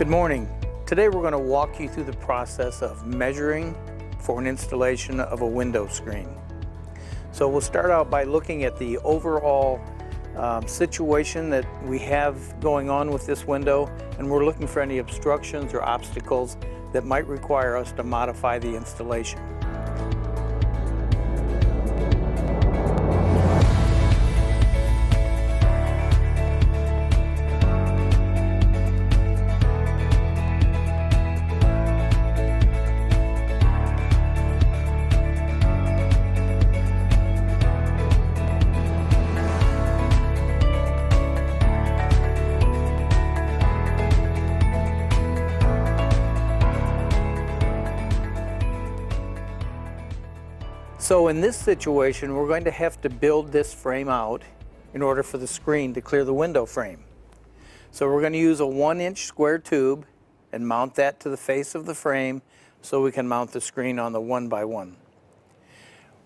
Good morning. Today we're going to walk you through the process of measuring for an installation of a window screen. So we'll start out by looking at the overall situation that we have going on with this window, and we're looking for any obstructions or obstacles that might require us to modify the installation. So in this situation, we're going to have to build this frame out in order for the screen to clear the window frame. So we're going to use a 1-inch square tube and mount that to the face of the frame so we can mount the screen on the 1x1.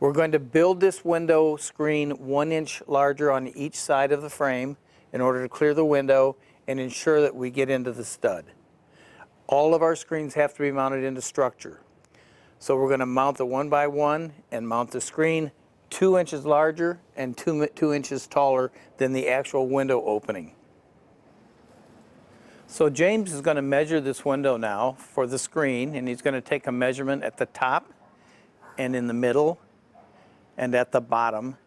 We're going to build this window screen 1 inch larger on each side of the frame in order to clear the window and ensure that we get into the stud. All of our screens have to be mounted into structure. So we're going to mount the 1x1 and mount the screen 2 inches larger and 2 inches taller than the actual window opening. So James is going to measure this window now for the screen, and he's going to take a measurement at the top and in the middle and at the bottom.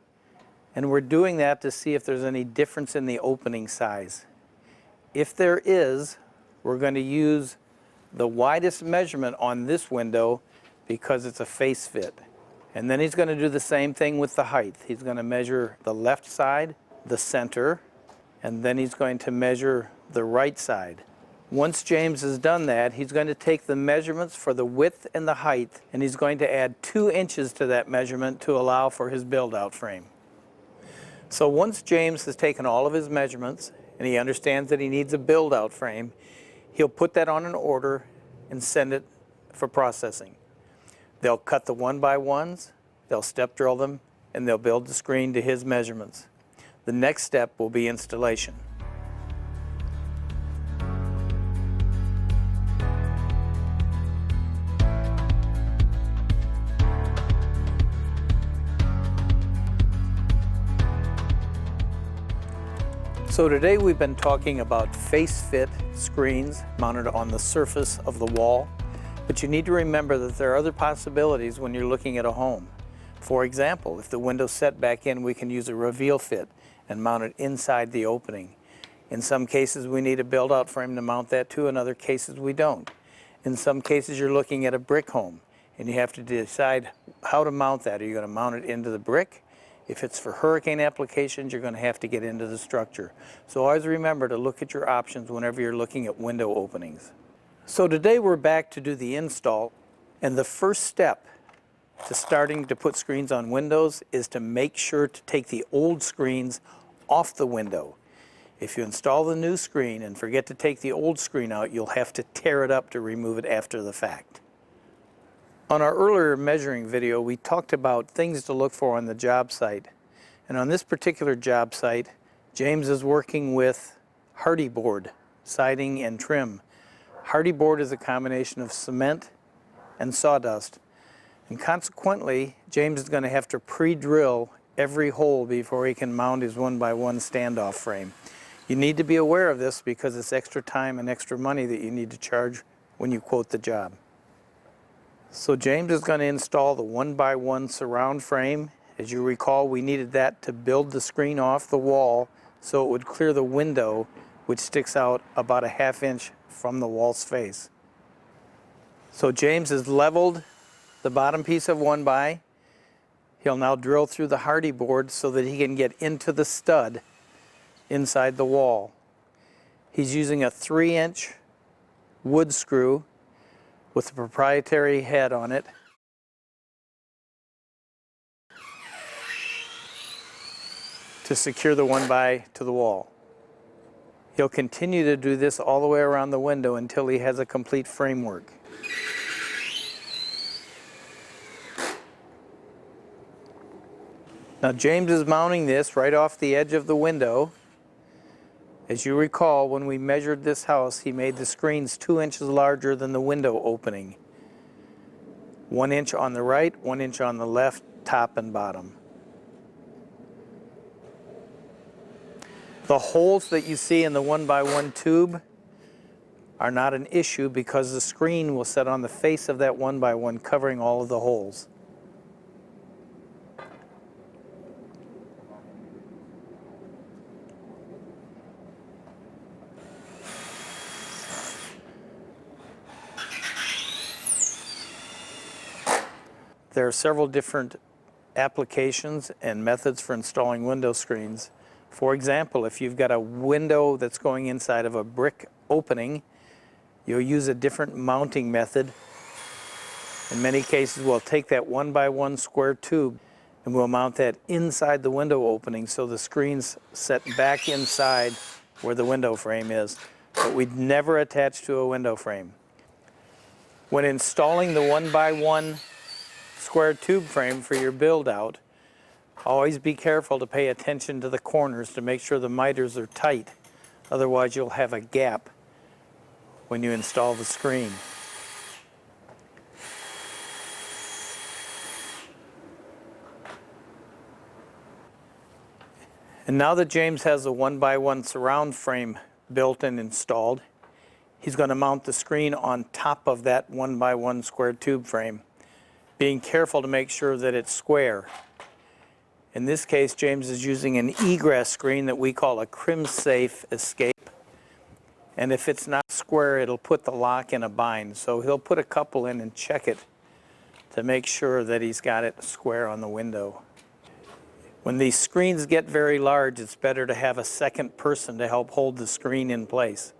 And we're doing that to see if there's any difference in the opening size. If there is, we're going to use the widest measurement on this window because it's a face fit. And then he's going to do the same thing with the height. He's going to measure the left side, the center, and then he's going to measure the right side. Once James has done that, he's going to take the measurements for the width and the height, and he's going to add 2 inches to that measurement to allow for his build-out frame. So once James has taken all of his measurements and he understands that he needs a build-out frame, he'll put that on an order and send it for processing. They'll cut the 1x1s, they'll step drill them, and they'll build the screen to his measurements. The next step will be installation. So today we've been talking about face fit screens mounted on the surface of the wall. But you need to remember that there are other possibilities when you're looking at a home. For example, if the window's set back in, we can use a reveal fit and mount it inside the opening. In some cases, we need a build-out frame to mount that to. In other cases, we don't. In some cases, you're looking at a brick home, and you have to decide how to mount that. Are you going to mount it into the brick? If it's for hurricane applications, you're going to have to get into the structure. So always remember to look at your options whenever you're looking at window openings. So today we're back to do the install, and the first step to starting to put screens on windows is to make sure to take the old screens off the window. If you install the new screen and forget to take the old screen out, you'll have to tear it up to remove it after the fact. On our earlier measuring video, we talked about things to look for on the job site. And on this particular job site, James is working with hardy board, siding and trim. Hardy board is a combination of cement and sawdust, and consequently, James is going to have to pre-drill every hole before he can mount his 1x1 standoff frame. You need to be aware of this because it's extra time and extra money that you need to charge when you quote the job. So James is going to install the 1x1 surround frame. As you recall, we needed that to build the screen off the wall so it would clear the window, which sticks out about a ½ inch from the wall's face. So James has leveled the bottom piece of 1x. He'll now drill through the hardy board so that he can get into the stud inside the wall. He's using a 3-inch wood screw with a proprietary head on it. To secure the 1x to the wall. He'll continue to do this all the way around the window until he has a complete framework. Now James is mounting this right off the edge of the window, As you recall, when we measured this house, he made the screens 2 inches larger than the window opening. 1 inch on the right, 1 inch on the left, top and bottom. The holes that you see in the 1x1 tube are not an issue because the screen will set on the face of that 1x1, covering all of the holes. There are several different applications and methods for installing window screens. For example, if you've got a window that's going inside of a brick opening, you'll use a different mounting method. In many cases, we'll take that 1x1 square tube and we'll mount that inside the window opening so the screen's set back inside where the window frame is. But we'd never attach to a window frame. When installing the 1x1 square tube frame for your build out, always be careful to pay attention to the corners to make sure the miters are tight. Otherwise you'll have a gap when you install the screen. And now that James has a 1x1 surround frame built and installed, he's going to mount the screen on top of that 1x1 square tube frame, being careful to make sure that it's square. In this case, James is using an egress screen that we call a CrimSafe escape. And if it's not square, it'll put the lock in a bind. So he'll put a couple in and check it to make sure that he's got it square on the window. When these screens get very large, it's better to have a second person to help hold the screen in place.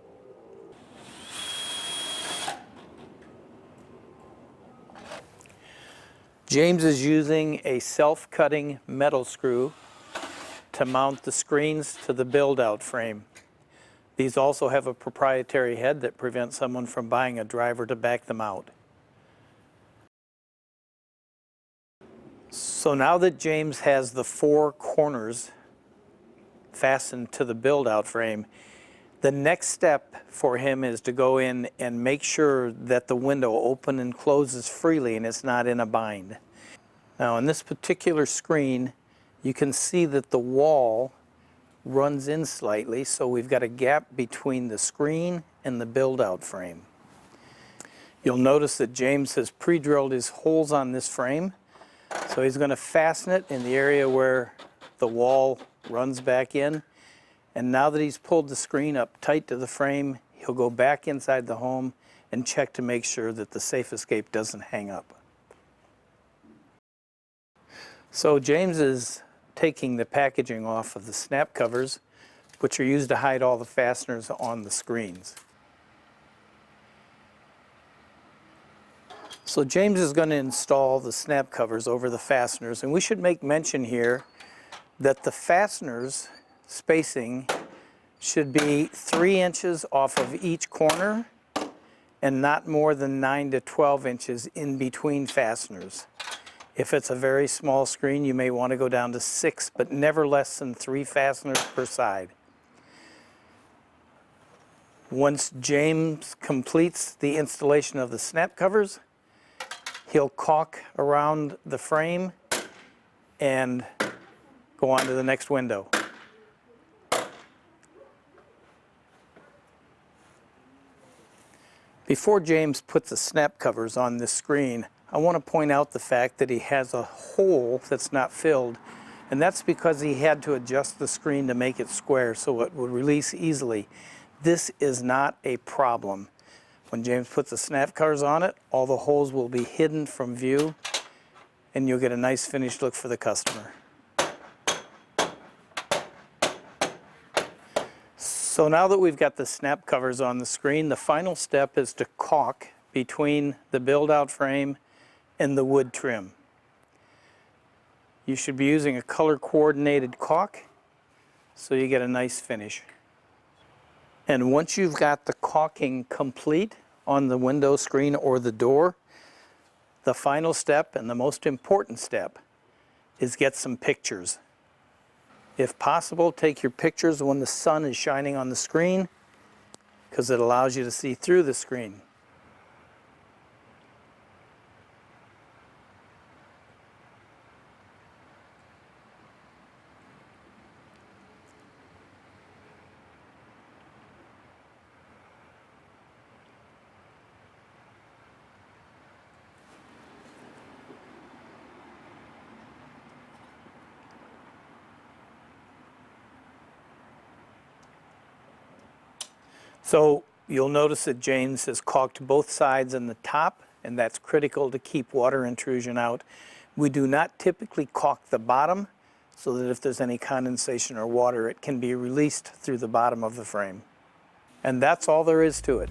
James is using a self-cutting metal screw to mount the screens to the build-out frame. These also have a proprietary head that prevents someone from buying a driver to back them out. So now that James has the 4 corners fastened to the build-out frame, the next step for him is to go in and make sure that the window opens and closes freely and it's not in a bind. Now in this particular screen, you can see that the wall runs in slightly, so we've got a gap between the screen and the build-out frame. You'll notice that James has pre-drilled his holes on this frame, so he's going to fasten it in the area where the wall runs back in. And now that he's pulled the screen up tight to the frame, he'll go back inside the home and check to make sure that the safe escape doesn't hang up. So James is taking the packaging off of the snap covers, which are used to hide all the fasteners on the screens. So James is going to install the snap covers over the fasteners, and we should make mention here that the fasteners spacing should be 3 inches off of each corner and not more than 9 to 12 inches in between fasteners. If it's a very small screen, you may want to go down to 6, but never less than 3 fasteners per side. Once James completes the installation of the snap covers, he'll caulk around the frame and go on to the next window. Before James puts the snap covers on this screen, I want to point out the fact that he has a hole that's not filled, and that's because he had to adjust the screen to make it square so it would release easily. This is not a problem. When James puts the snap covers on it, all the holes will be hidden from view, and you'll get a nice finished look for the customer. So now that we've got the snap covers on the screen, the final step is to caulk between the build-out frame and the wood trim. You should be using a color-coordinated caulk so you get a nice finish. And once you've got the caulking complete on the window screen or the door, the final step and the most important step is get some pictures. If possible, take your pictures when the sun is shining on the screen, because it allows you to see through the screen. So you'll notice that James has caulked both sides and the top, and that's critical to keep water intrusion out. We do not typically caulk the bottom, so that if there's any condensation or water, it can be released through the bottom of the frame. And that's all there is to it.